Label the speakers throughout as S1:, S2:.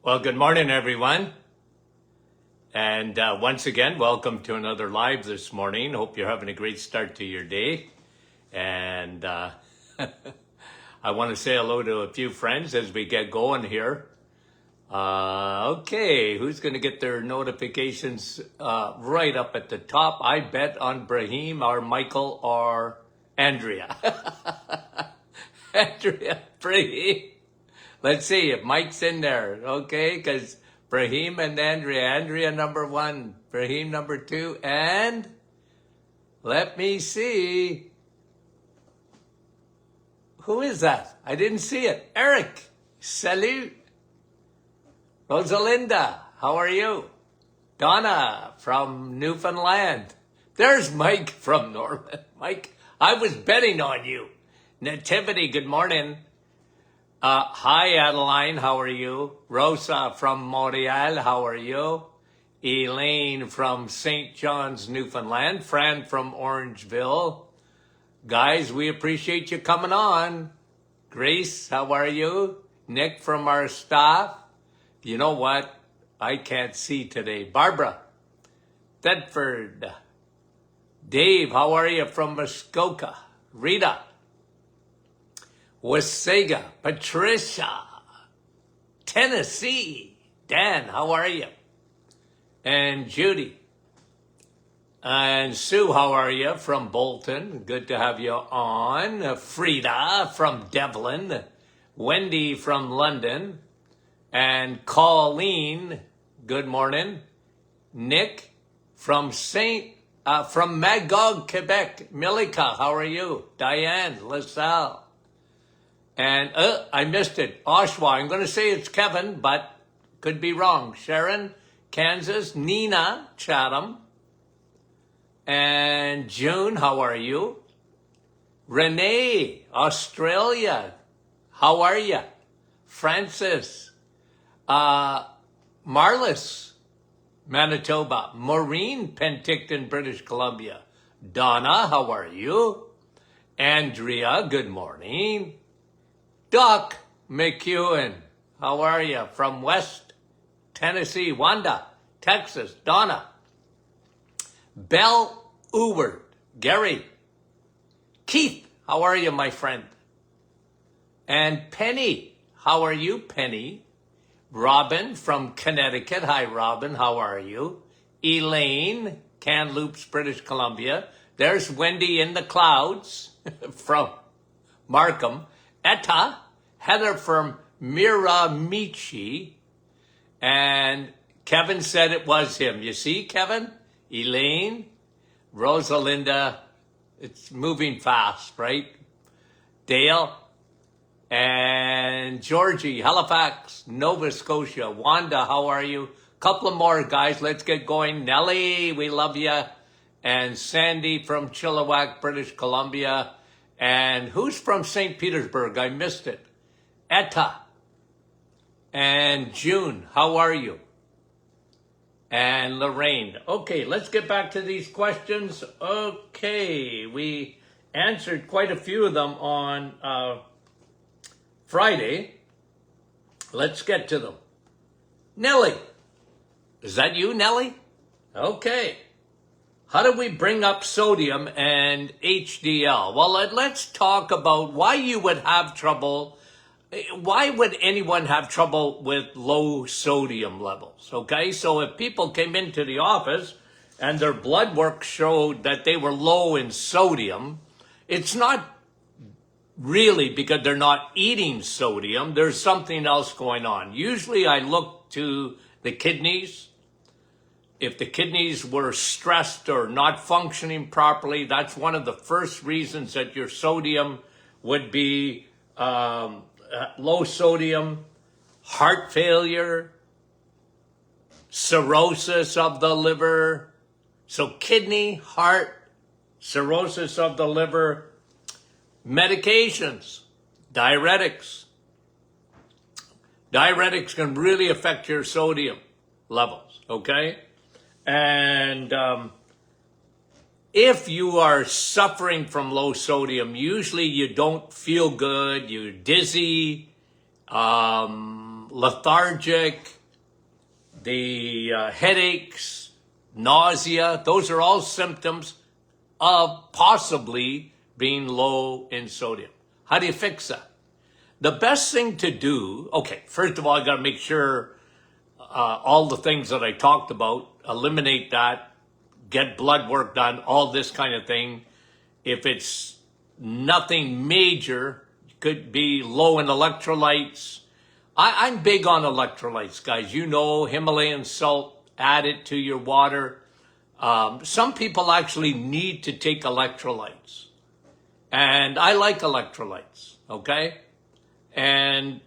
S1: Well, good morning, everyone. And once again, welcome to another live this morning. Hope you're having a great start to your day. And I want to say hello to a few friends as we get going here. Okay, who's going to get their notifications right up at the top? I bet on Brahim or Michael or Andrea. Andrea, Brahim. Let's see if Mike's in there, okay? Because Brahim and Andrea number 1, Brahim number 2, and let me see. Who is that? I didn't see it. Eric, salut. Rosalinda, how are you? Donna from Newfoundland. There's Mike from Norman. Mike, I was betting on you. Nativity, good morning. Hi, Adeline, how are you? Rosa from Montreal, how are you? Elaine from St. John's, Newfoundland. Fran from Orangeville. Guys, we appreciate you coming on. Grace, how are you? Nick from our staff. You know what? I can't see today. Barbara, Thetford. Dave, how are you from Muskoka? Rita. Wasaga, Patricia, Tennessee. Dan, how are you? And Judy. And Sue, how are you? From Bolton. Good to have you on. Frida from Devlin. Wendy from London. And Colleen, good morning. Nick from from Magog, Quebec. Milika, how are you? Diane, LaSalle. And I missed it. Oshawa. I'm going to say it's Kevin, but could be wrong. Sharon, Kansas. Nina, Chatham. And June, how are you? Renee, Australia. How are you? Francis. Marlis, Manitoba. Maureen, Penticton, British Columbia. Donna, how are you? Andrea, good morning. Doc McEwen, how are you? From West Tennessee. Wanda, Texas. Donna. Belle Eward. Gary. Keith, how are you, my friend? And Penny, how are you, Penny? Robin from Connecticut. Hi, Robin, how are you? Elaine, Kamloops, British Columbia. There's Wendy in the clouds from Markham. Etta, Heather from Miramichi, and Kevin said it was him. You see, Kevin? Elaine, Rosalinda, it's moving fast, right? Dale, and Georgie, Halifax, Nova Scotia. Wanda, how are you? Couple of more, guys. Let's get going. Nellie, we love you. And Sandy from Chilliwack, British Columbia. And who's from St. Petersburg? I missed it. Etta. And June, how are you? And Lorraine. Okay, let's get back to these questions. Okay, we answered quite a few of them on Friday. Let's get to them. Nellie. Is that you, Nellie? Okay. How do we bring up sodium and HDL? Well, let's talk about why you would have trouble. Why would anyone have trouble with low sodium levels? Okay, so if people came into the office and their blood work showed that they were low in sodium, it's not really because they're not eating sodium. There's something else going on. Usually I look to the kidneys. If the kidneys were stressed or not functioning properly, that's one of the first reasons that your sodium would be low sodium. Heart failure, cirrhosis of the liver. So kidney, heart, cirrhosis of the liver, medications, diuretics. Diuretics can really affect your sodium levels, okay? And if you are suffering from low sodium, usually you don't feel good, you're dizzy, lethargic, the headaches, nausea, those are all symptoms of possibly being low in sodium. How do you fix that? The best thing to do, okay, first of all, I got to make sure all the things that I talked about, eliminate that, get blood work done, all this kind of thing. If it's nothing major, could be low in electrolytes. I'm big on electrolytes, guys. You know, Himalayan salt, add it to your water. Some people actually need to take electrolytes. And I like electrolytes, okay? And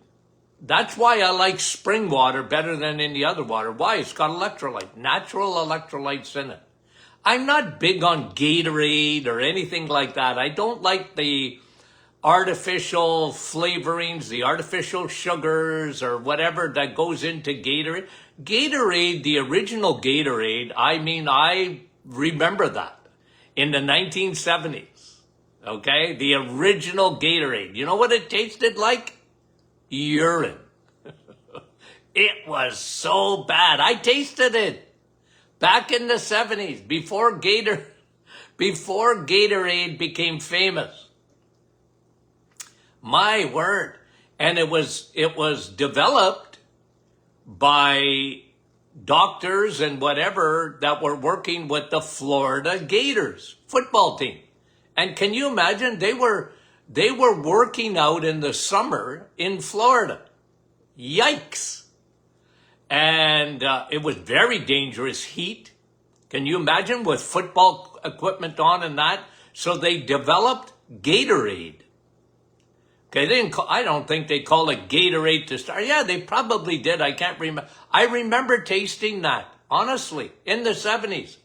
S1: that's why I like spring water better than any other water. Why? It's got electrolyte, natural electrolytes in it. I'm not big on Gatorade or anything like that. I don't like the artificial flavorings, the artificial sugars or whatever that goes into Gatorade. Gatorade, the original Gatorade, I mean, I remember that in the 1970s, okay? The original Gatorade. You know what it tasted like? Urine. It was so bad. I tasted it back in the 70s, before Gatorade became famous. My word. And it was developed by doctors and whatever that were working with the Florida Gators football team. And can you imagine? They were working out in the summer in Florida. Yikes. And it was very dangerous heat. Can you imagine, with football equipment on and that? So they developed Gatorade. Okay, I don't think they call it Gatorade to start. Yeah, they probably did. I can't remember. I remember tasting that, honestly, in the 70s.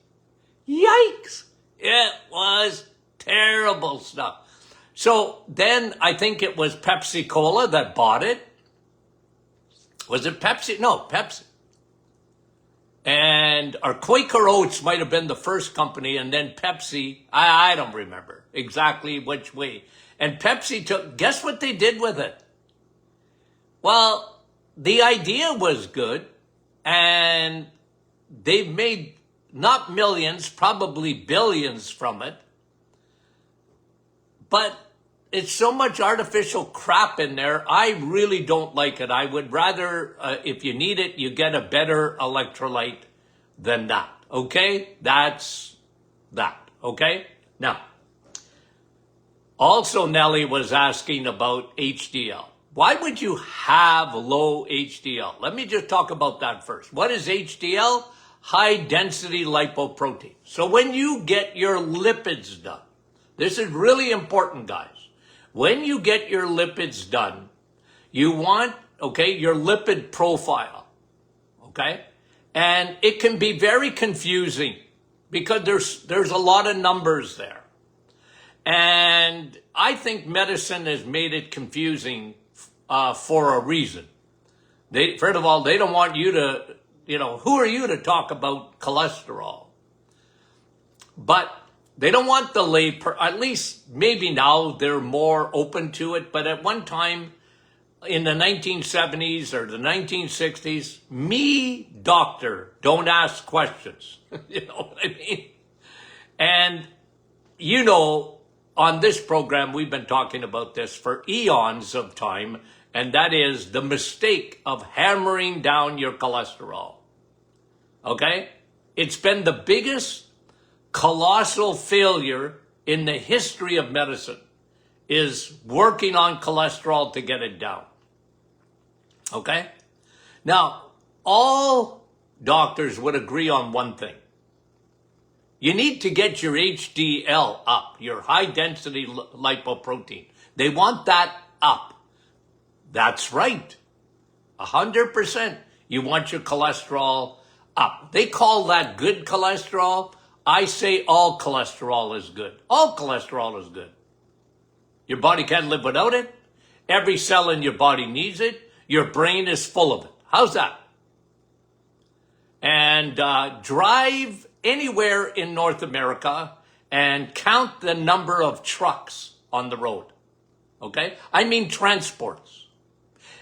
S1: Yikes. It was terrible stuff. So then I think it was Pepsi Cola that bought it. Was it Pepsi? No, Pepsi. And our Quaker Oats might have been the first company, and then Pepsi. I don't remember exactly which way. And Pepsi took, guess what they did with it? Well, the idea was good, and they've made not millions, probably billions from it. But it's so much artificial crap in there. I really don't like it. I would rather, if you need it, you get a better electrolyte than that. Okay? That's that. Okay? Now, also Nellie was asking about HDL. Why would you have low HDL? Let me just talk about that first. What is HDL? High density lipoprotein. So when you get your lipids done, this is really important, guys. When you get your lipids done, you want, okay, your lipid profile, okay? And it can be very confusing because there's a lot of numbers there. And I think medicine has made it confusing for a reason. First of all, they don't want you to, who are you to talk about cholesterol? But they don't want the at least maybe now they're more open to it. But at one time in the 1970s or the 1960s, me, doctor, don't ask questions. You know what I mean? And, on this program, we've been talking about this for eons of time, and that is the mistake of hammering down your cholesterol. Okay? It's been the biggest colossal failure in the history of medicine, is working on cholesterol to get it down. Okay? Now, all doctors would agree on one thing. You need to get your HDL up, your high density lipoprotein. They want that up. That's right. 100%. You want your cholesterol up. They call that good cholesterol. I say all cholesterol is good. All cholesterol is good. Your body can't live without it. Every cell in your body needs it. Your brain is full of it. How's that? And drive anywhere in North America and count the number of trucks on the road. Okay? I mean transports.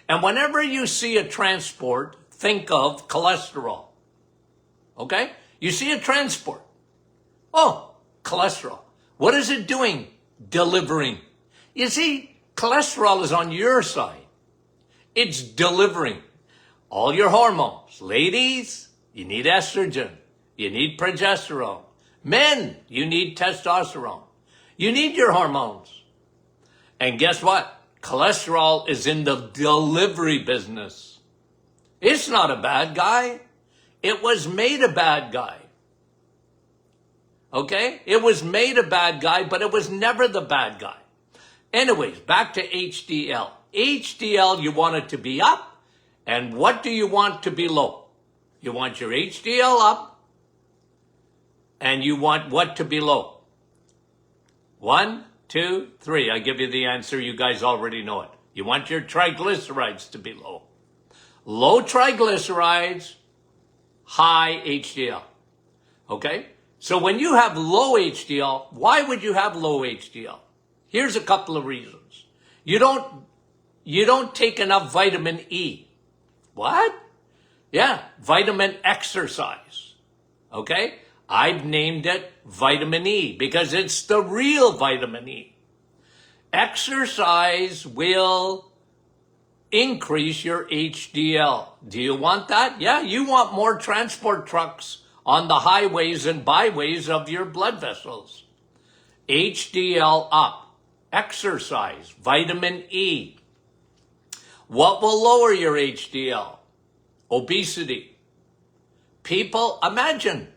S1: And whenever you see a transport, think of cholesterol. Okay? You see a transport. Oh, cholesterol. What is it doing? Delivering. You see, cholesterol is on your side. It's delivering all your hormones. Ladies, you need estrogen. You need progesterone. Men, you need testosterone. You need your hormones. And guess what? Cholesterol is in the delivery business. It's not a bad guy. It was made a bad guy. Okay? It was made a bad guy, but it was never the bad guy. Anyways, back to HDL. HDL, you want it to be up. And what do you want to be low? You want your HDL up. And you want what to be low? 1, 2, 3. I give you the answer. You guys already know it. You want your triglycerides to be low. Low triglycerides, high HDL. Okay? So when you have low HDL, why would you have low HDL? Here's a couple of reasons. You don't take enough vitamin E. What? Yeah, vitamin exercise. Okay? I've named it vitamin E because it's the real vitamin E. Exercise will increase your HDL. Do you want that? Yeah, you want more transport trucks on the highways and byways of your blood vessels. HDL up. Exercise. Vitamin E. What will lower your HDL? Obesity. People, imagine,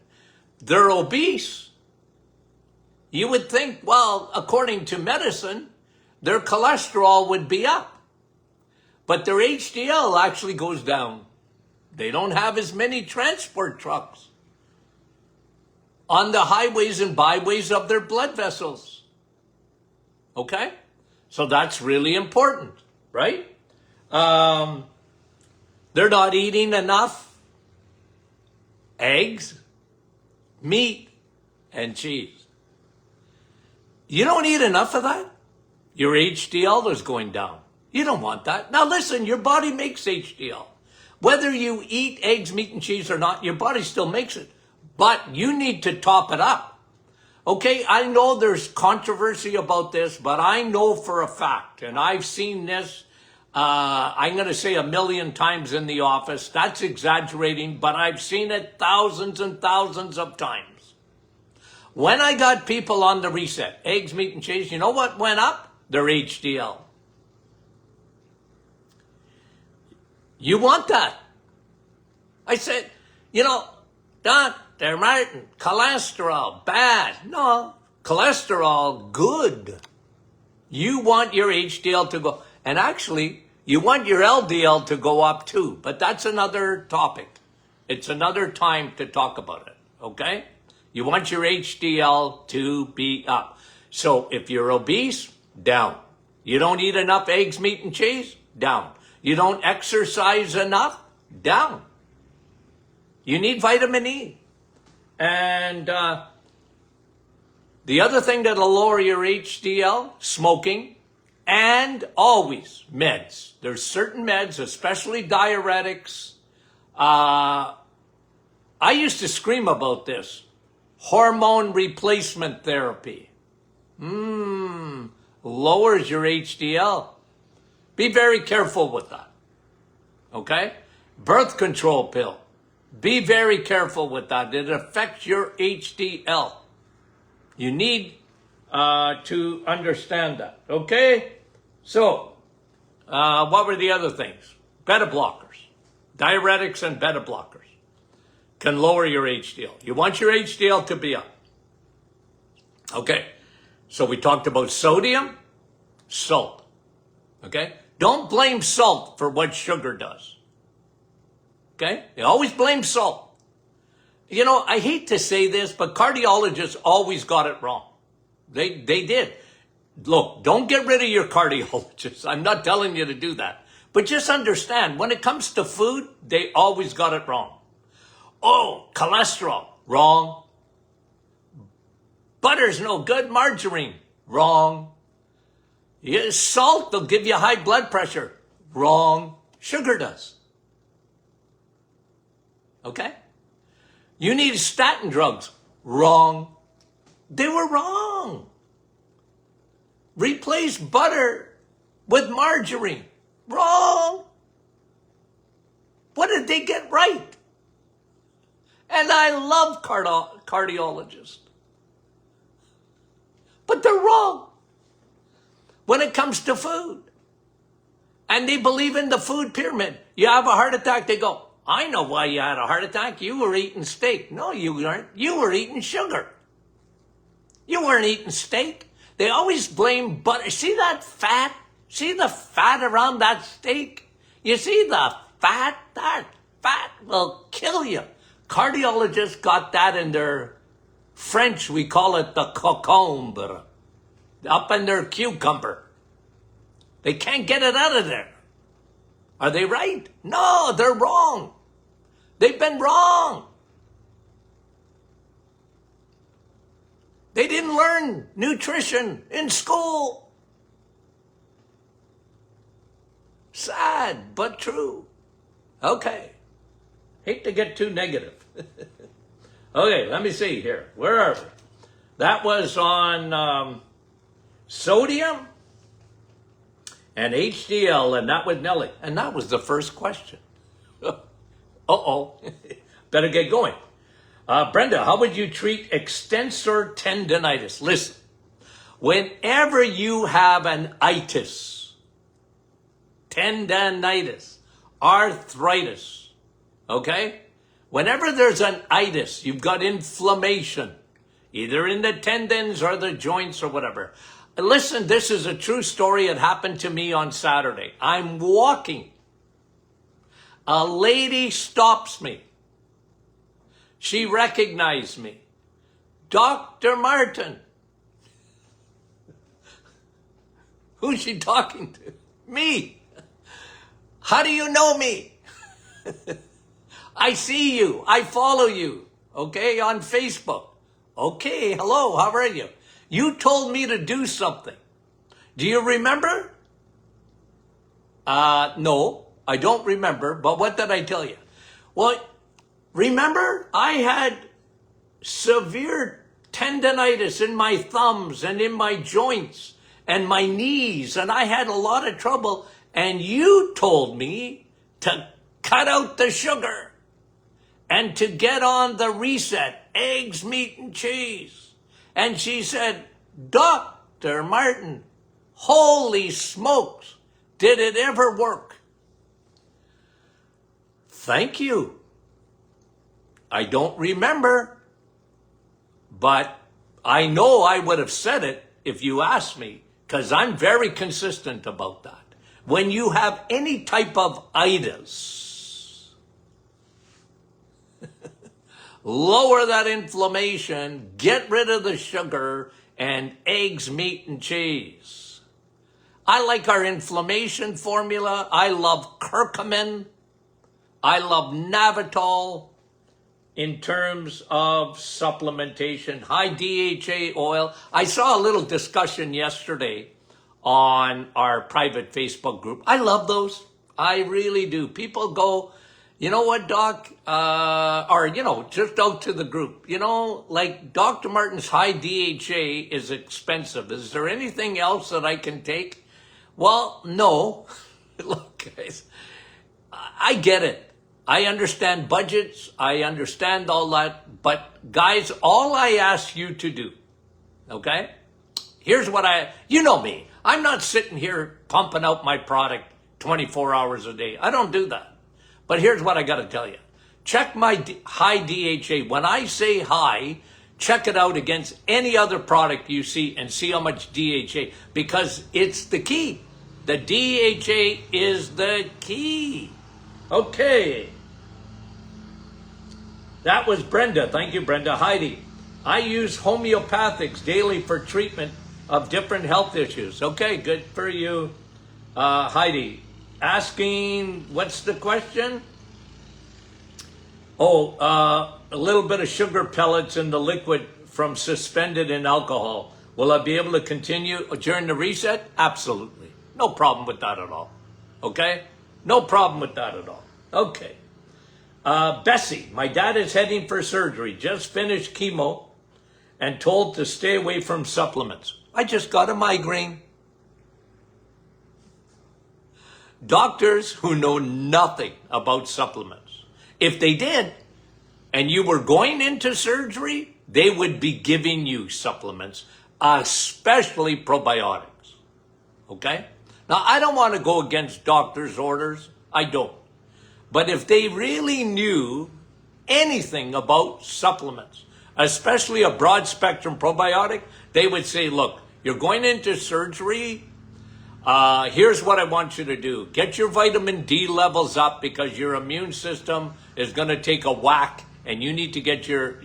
S1: they're obese. You would think, well, according to medicine, their cholesterol would be up. But their HDL actually goes down. They don't have as many transport trucks on the highways and byways of their blood vessels. Okay? So that's really important, right? They're not eating enough eggs, meat, and cheese. You don't eat enough of that? Your HDL is going down. You don't want that. Now listen, your body makes HDL. Whether you eat eggs, meat, and cheese or not, your body still makes it. But you need to top it up. Okay, I know there's controversy about this, but I know for a fact, and I've seen this, I'm going to say 1,000,000 times in the office. That's exaggerating, but I've seen it thousands and thousands of times. When I got people on the reset, eggs, meat, and cheese, you know what went up? Their HDL. You want that? I said, Dr. Martin, cholesterol, bad. No, cholesterol, good. You want your HDL to go, and actually, you want your LDL to go up too, but that's another topic. It's another time to talk about it, okay? You want your HDL to be up. So if you're obese, down. You don't eat enough eggs, meat, and cheese, down. You don't exercise enough, down. You need vitamin E. And the other thing that'll lower your HDL, smoking, and always meds. There's certain meds, especially diuretics. I used to scream about this. Hormone replacement therapy. Lowers your HDL. Be very careful with that. Okay? Birth control pill. Be very careful with that. It affects your HDL. You need to understand that. Okay? So, what were the other things? Beta blockers. Diuretics and beta blockers can lower your HDL. You want your HDL to be up. Okay. So we talked about sodium, salt. Okay? Don't blame salt for what sugar does. Okay? You always blame salt. I hate to say this, but cardiologists always got it wrong. They did. Look, don't get rid of your cardiologist. I'm not telling you to do that. But just understand, when it comes to food, they always got it wrong. Oh, cholesterol, wrong. Butter's no good, margarine, wrong. Salt will give you high blood pressure, wrong. Sugar does. Okay? You need statin drugs. Wrong. They were wrong. Replace butter with margarine. Wrong. What did they get right? And I love cardiologists. But they're wrong when it comes to food. And they believe in the food pyramid. You have a heart attack, they go, I know why you had a heart attack. You were eating steak. No, you weren't. You were eating sugar. You weren't eating steak. They always blame butter. See that fat? See the fat around that steak? You see the fat? That fat will kill you. Cardiologists got that in their French, we call it the cocombe, up in their cucumber. They can't get it out of there. Are they right? No, they're wrong. They've been wrong. They didn't learn nutrition in school. Sad, but true. Okay. Hate to get too negative. Okay, let me see here. Where are we? That was on sodium and HDL, and that was Nelly. And that was the first question. Uh-oh. Better get going. Brenda, how would you treat extensor tendonitis? Listen, whenever you have an itis, tendonitis, arthritis, okay? Whenever there's an itis, you've got inflammation, either in the tendons or the joints or whatever. Listen, this is a true story. It happened to me on Saturday. I'm walking. A lady stops me. She recognized me. Dr. Martin. Who's she talking to? Me. How do you know me? I see you. I follow you. Okay, on Facebook. Okay, hello, how are you? You told me to do something. Do you remember? No, I don't remember, but what did I tell you? Well, remember, I had severe tendonitis in my thumbs and in my joints and my knees, and I had a lot of trouble, and you told me to cut out the sugar and to get on the reset, eggs, meat, and cheese. And she said, Dr. Martin, holy smokes, did it ever work? Thank you. I don't remember, but I know I would have said it if you asked me, because I'm very consistent about that. When you have any type of itis, lower that inflammation, get rid of the sugar, and eggs, meat, and cheese. I like our inflammation formula. I love curcumin. I love Navitol in terms of supplementation, high DHA oil. I saw a little discussion yesterday on our private Facebook group. I love those. I really do. People go, you know what, Doc? Just out to the group. Like Dr. Martin's high DHA is expensive. Is there anything else that I can take? Well, no. Look, guys, I get it. I understand budgets. I understand all that. But guys, all I ask you to do, okay? Here's what you know me. I'm not sitting here pumping out my product 24 hours a day. I don't do that. But here's what I got to tell you. Check my high DHA. When I say high, check it out against any other product you see and see how much DHA, because it's the key. The DHA is the key. Okay. That was Brenda. Thank you, Brenda. Heidi, I use homeopathics daily for treatment of different health issues. Okay, good for you. Heidi, asking, what's the question? A little bit of sugar pellets in the liquid from suspended in alcohol. Will I be able to continue during the reset? Absolutely. No problem with that at all. Okay? No problem with that at all. Okay. Bessie, my dad is heading for surgery. Just finished chemo and told to stay away from supplements. I just got a migraine. Doctors who know nothing about supplements, if they did, and you were going into surgery, they would be giving you supplements, especially probiotics. Okay? Now, I don't want to go against doctors' orders. I don't. But if they really knew anything about supplements, especially a broad spectrum probiotic, they would say, look, you're going into surgery. Here's what I want you to do. Get your vitamin D levels up because your immune system is going to take a whack and you need to get your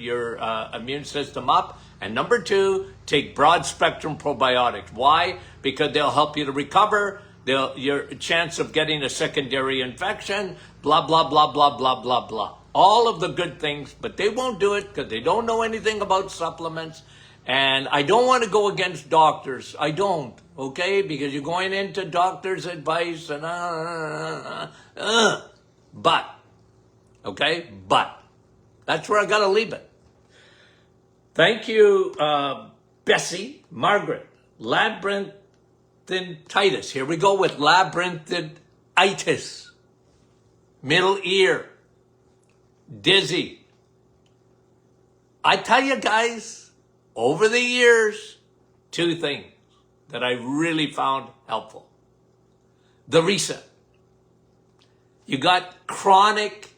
S1: immune system up. And number two, take broad spectrum probiotics. Why? Because they'll help you to recover. Your chance of getting a secondary infection, blah, blah, blah, blah, blah, blah, blah. All of the good things, but they won't do it because they don't know anything about supplements. And I don't want to go against doctors. I don't, okay? Because you're going into doctor's advice and but, okay? But. That's where I got to leave it. Thank you, Bessie, Margaret, labyrinthitis. Here we go with labyrinthitis. Middle ear. Dizzy. I tell you guys, over the years, two things that I really found helpful. The reset. You got chronic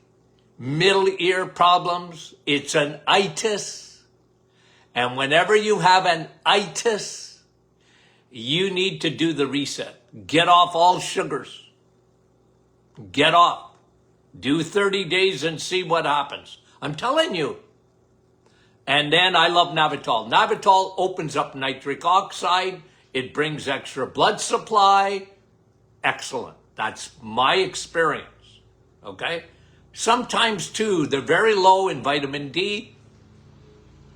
S1: middle ear problems. It's an itis. And whenever you have an itis, you need to do the reset. Get off all sugars. Get off. Do 30 days and see what happens. I'm telling you. And then I love Navitol. Navitol opens up nitric oxide. It brings extra blood supply. Excellent. That's my experience. Okay? Sometimes, too, they're very low in vitamin D,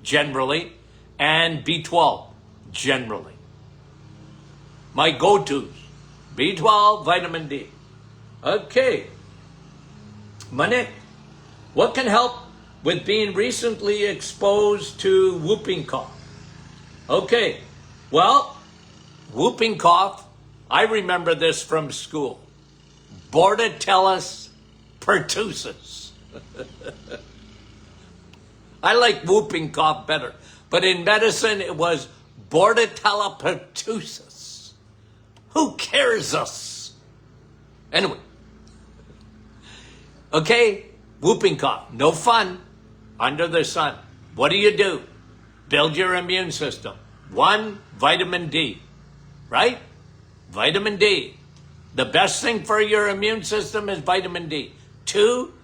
S1: generally, and B12, generally. My go-tos, B12, vitamin D. Okay. Manik, what can help with being recently exposed to whooping cough? Okay. Well, whooping cough, I remember this from school. Bordetella pertussis. I like whooping cough better. But in medicine, it was Bordetella pertussis. Who cares us? Anyway. Okay, whooping cough. No fun under the sun. What do? Build your immune system. 1, vitamin D. Right? Vitamin D. The best thing for your immune system is vitamin D. 2,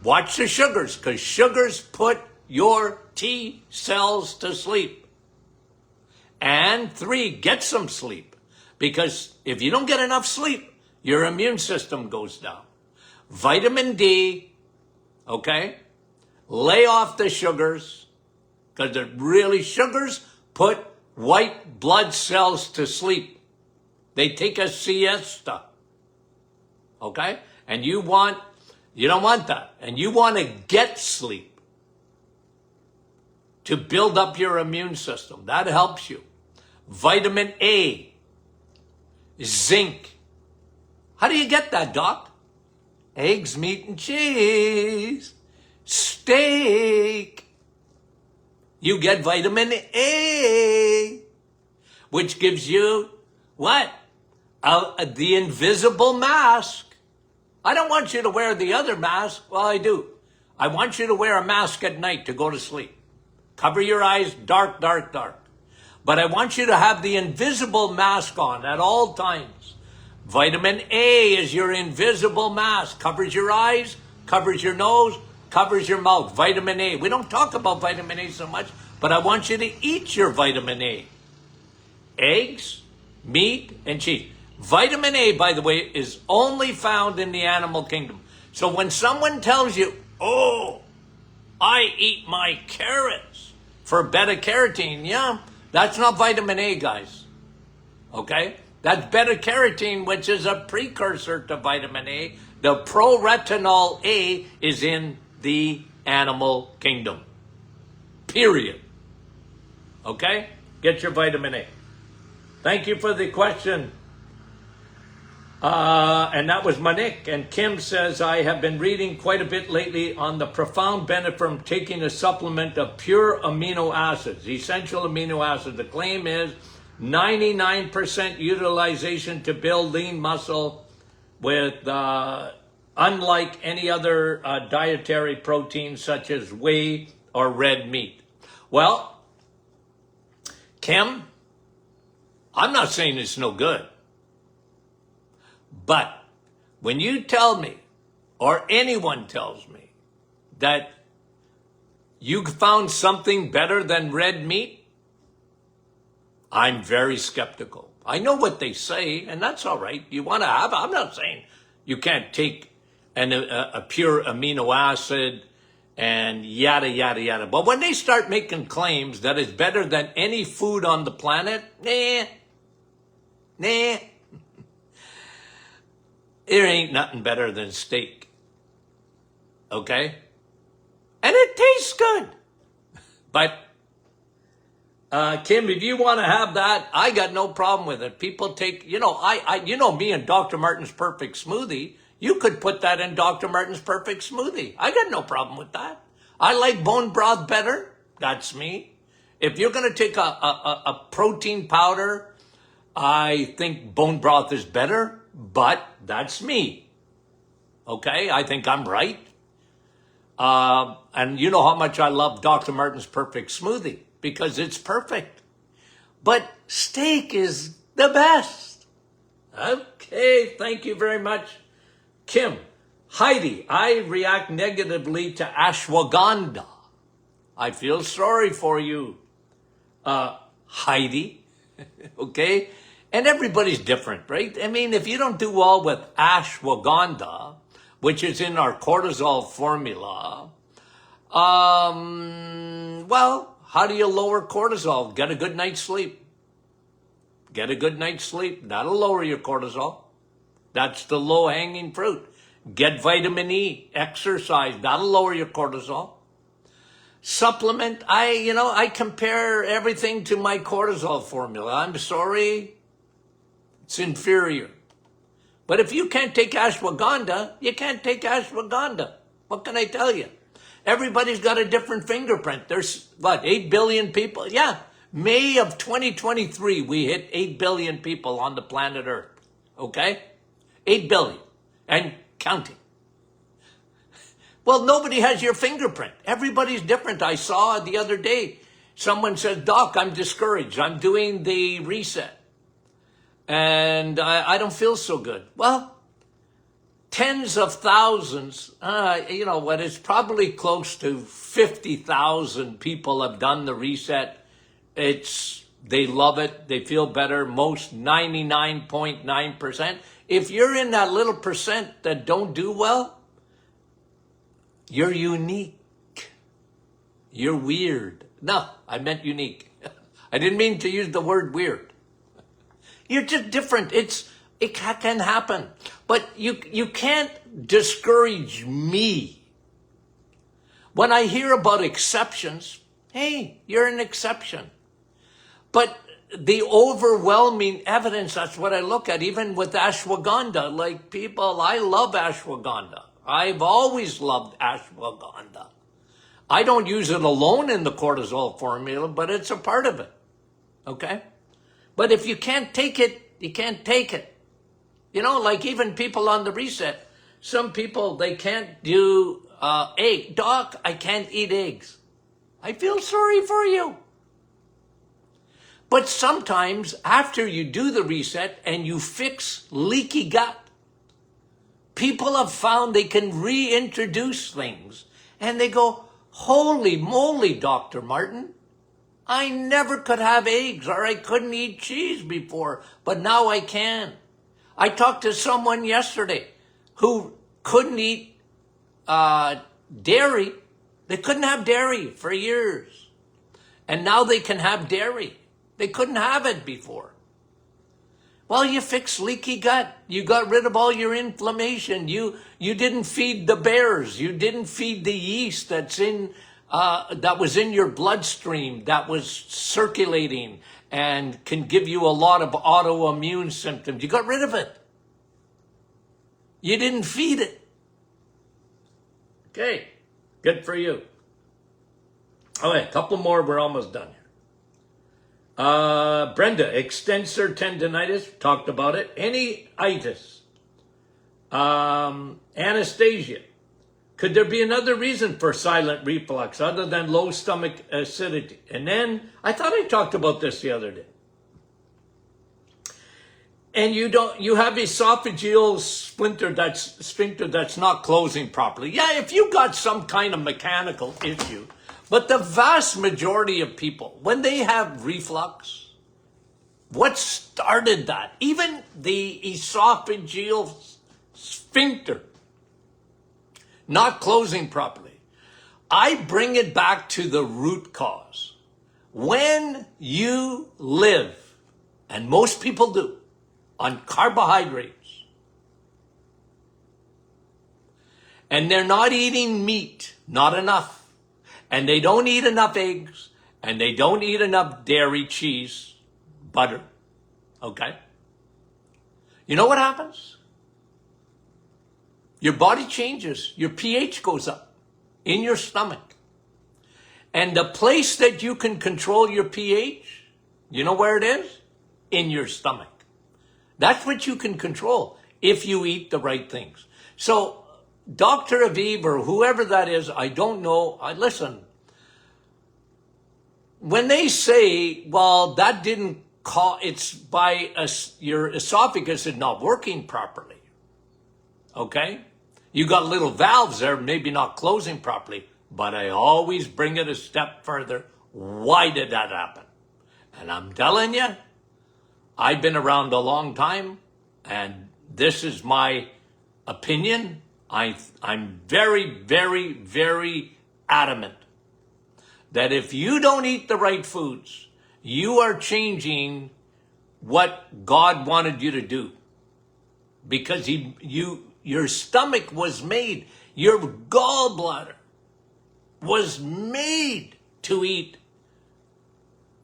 S1: watch the sugars, because sugars put your T cells to sleep. And 3, get some sleep, because if you don't get enough sleep, your immune system goes down. Vitamin D, okay? Lay off the sugars, because sugars put white blood cells to sleep. They take a siesta, okay? And you don't want that. And you want to get sleep to build up your immune system. That helps you. Vitamin A, zinc. How do you get that, Doc? Eggs, meat, and cheese. Steak. You get vitamin A, which gives you what? The invisible mask. I don't want you to wear the other mask. Well, I do. I want you to wear a mask at night to go to sleep. Cover your eyes, dark, dark, dark. But I want you to have the invisible mask on at all times. Vitamin A is your invisible mask. Covers your eyes, covers your nose, covers your mouth. Vitamin A. We don't talk about vitamin A so much, but I want you to eat your vitamin A. Eggs, meat, and cheese. Vitamin A, by the way, is only found in the animal kingdom. So when someone tells you, oh, I eat my carrots for beta-carotene, yeah, that's not vitamin A, guys. Okay? That's beta-carotene, which is a precursor to vitamin A The proretinol A is in the animal kingdom. Period. Okay? Get your vitamin A. Thank you for the question. And that was Monique. And Kim says, I have been reading quite a bit lately on the profound benefit from taking a supplement of pure amino acids, essential amino acids. The claim is 99% utilization to build lean muscle with, unlike any other dietary protein such as whey or red meat. Well, Kim, I'm not saying it's no good. But when you tell me, or anyone tells me, that you found something better than red meat, I'm very skeptical. I know what they say, and that's all right. You want to have it. I'm not saying you can't take a pure amino acid and yada, yada, yada. But when they start making claims that it's better than any food on the planet, nah. There ain't nothing better than steak. Okay? And it tastes good. But, Kim, if you want to have that, I got no problem with it. People take, you know me and Dr. Martin's Perfect Smoothie. You could put that in Dr. Martin's Perfect Smoothie. I got no problem with that. I like bone broth better. That's me. If you're going to take a protein powder, I think bone broth is better. But that's me. Okay? I think I'm right. And you know how much I love Dr. Martin's Perfect Smoothie because it's perfect. But steak is the best. Okay, thank you very much. Kim, Heidi, I react negatively to ashwagandha. I feel sorry for you, Heidi. Okay? And everybody's different, right? I mean, if you don't do well with ashwagandha, which is in our cortisol formula, well, how do you lower cortisol? Get a good night's sleep. Get a good night's sleep. That'll lower your cortisol. That's the low-hanging fruit. Get vitamin E, exercise. That'll lower your cortisol. Supplement, I compare everything to my cortisol formula. I'm sorry. It's inferior. But if you can't take ashwagandha, you can't take ashwagandha. What can I tell you? Everybody's got a different fingerprint. There's, 8 billion people? Yeah. May of 2023, we hit 8 billion people on the planet Earth. Okay? 8 billion. And counting. Well, nobody has your fingerprint. Everybody's different. I saw the other day, someone said, Doc, I'm discouraged. I'm doing the reset. And I don't feel so good. Well, tens of thousands, it's probably close to 50,000 people have done the reset. They love it. They feel better. Most 99.9%. If you're in that little percent that don't do well, you're unique. You're weird. No, I meant unique. I didn't mean to use the word weird. You're just different. It can happen. But you can't discourage me. When I hear about exceptions, hey, you're an exception. But the overwhelming evidence, that's what I look at, even with ashwagandha. Like people, I love ashwagandha. I've always loved ashwagandha. I don't use it alone in the cortisol formula, but it's a part of it. Okay? But if you can't take it, you can't take it. Like even people on the reset, some people, they can't do egg. Doc, I can't eat eggs. I feel sorry for you. But sometimes after you do the reset and you fix leaky gut, people have found they can reintroduce things. And they go, holy moly, Dr. Martin. I never could have eggs or I couldn't eat cheese before, but now I can. I talked to someone yesterday who couldn't eat dairy. They couldn't have dairy for years. And now they can have dairy. They couldn't have it before. Well, you fixed leaky gut. You got rid of all your inflammation. You didn't feed the bears. You didn't feed the yeast that was in your bloodstream, that was circulating and can give you a lot of autoimmune symptoms. You got rid of it. You didn't feed it. Okay, good for you. All right, a couple more. We're almost done here. Brenda, extensor tendonitis, talked about it. Any itis, Anastasia. Could there be another reason for silent reflux other than low stomach acidity? And then, I thought I talked about this the other day. And you have esophageal sphincter that's not closing properly. Yeah, if you got some kind of mechanical issue, but the vast majority of people, when they have reflux, what started that? Even the esophageal sphincter not closing properly. I bring it back to the root cause. When you live, and most people do, on carbohydrates, and they're not eating meat, not enough, and they don't eat enough eggs, and they don't eat enough dairy, cheese, butter, okay? You know what happens? Your body changes. Your pH goes up in your stomach. And the place that you can control your pH, you know where it is? In your stomach. That's what you can control if you eat the right things. So Dr. Aviv or whoever that is, I don't know. Listen, when they say, well, that didn't cause, it's by your esophagus is not working properly. Okay? You got little valves there, maybe not closing properly, but I always bring it a step further. Why did that happen? And I'm telling you, I've been around a long time, and this is my opinion. I'm very, very, very adamant that if you don't eat the right foods, you are changing what God wanted you to do. Because your stomach was made, your gallbladder was made to eat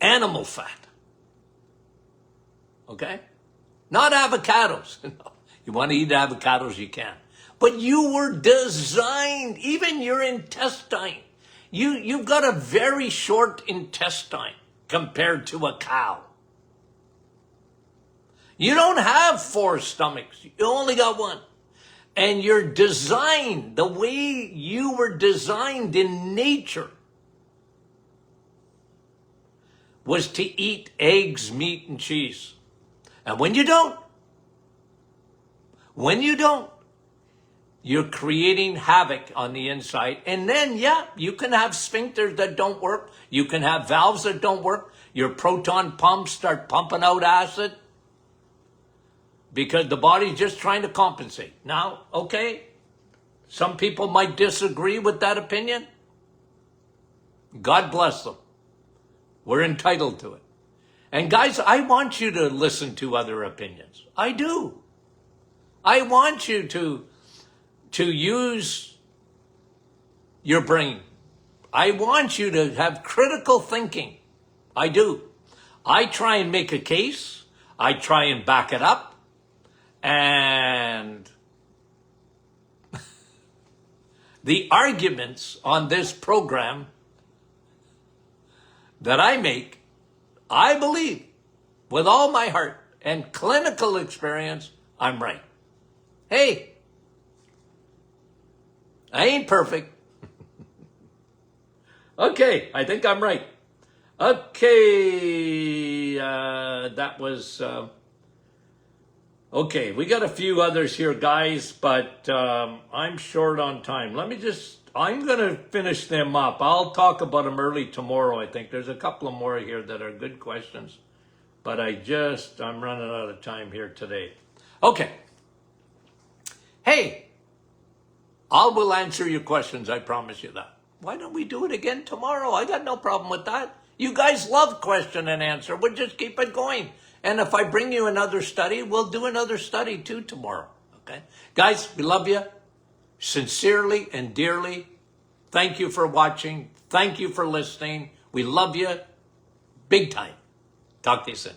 S1: animal fat. Okay? Not avocados. You want to eat avocados, you can. But you were designed, even your intestine. You've got a very short intestine compared to a cow. You don't have 4 stomachs. You only got 1. And you're designed, the way you were designed in nature was to eat eggs, meat, and cheese. And when you don't, you're creating havoc on the inside. And then, yeah, you can have sphincters that don't work. You can have valves that don't work. Your proton pumps start pumping out acid because the body's just trying to compensate. Now, okay, some people might disagree with that opinion. God bless them. We're entitled to it. And guys, I want you to listen to other opinions. I do. I want you to use your brain. I want you to have critical thinking. I do. I try and make a case. I try and back it up. And the arguments on this program that I make, I believe with all my heart and clinical experience, I'm right. Hey, I ain't perfect. Okay, I think I'm right. Okay, that was... Okay, we got a few others here, guys, but I'm short on time. I'm going to finish them up. I'll talk about them early tomorrow, I think. There's a couple of more here that are good questions, but I'm running out of time here today. Okay. Hey, I will answer your questions, I promise you that. Why don't we do it again tomorrow? I got no problem with that. You guys love question and answer. We'll just keep it going. And if I bring you another study, we'll do another study too tomorrow. Okay? Guys, we love you sincerely and dearly. Thank you for watching. Thank you for listening. We love you big time. Talk to you soon.